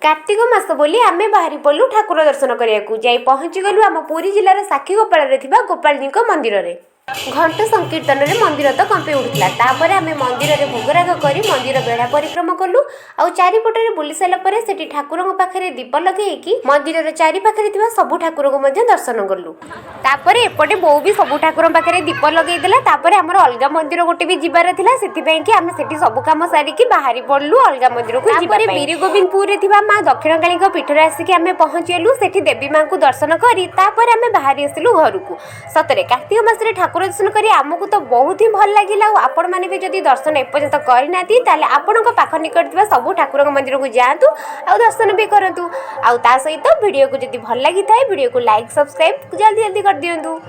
कार्तिक मास बोली आमे बाहरी पड़ू ठाकुर दर्शन करने जाई पहुँची गलु आम पुरी जिलार साक्षीगोपाल गोपाल मंदिर में घंट संकीर्तन में मंदिर तो कंपी उठुला तापर आम मंदिर में भोगराग कर मंदिर बेढ़ा परिक्रमा कलु आउ चारिपटे बुली सारापर से ठाकुर पाखे दीप लगे मंदिर चारिपाखे सबू ठाकुर को दर्शन कलु तापर एपटे बो भी सबू ठाकुर पाखे दीप लगेदेला तापर आमर अलग मंदिर गोटे भी जीवार थिला सेतिपई कि आमे सेठी सब काम सारिकी बाहरी पड़लु अलग मंदिर को तापर वीर गोविंदपुर माँ दक्षिणकाली पीठर आसिक आमे पहुँचलु सेठी देवी माँ को दर्शन करी तापर आमे बाहरी आसिलु घर को सतरे कार्तिक मास ठाकुर दर्शन करी आमको तो बहुत ही भल लगे आपण मैंने भी जब दर्शन एपर्यंत करना ताले आपण पाख निकट सबू ठाकुर मंदिर को जातु आ दर्शन भी करूँ आ सहित वीडियो को जब भल लगी था वीडियो को लाइक सब्सक्राइब जल्दी जल्दी कर दिंतु।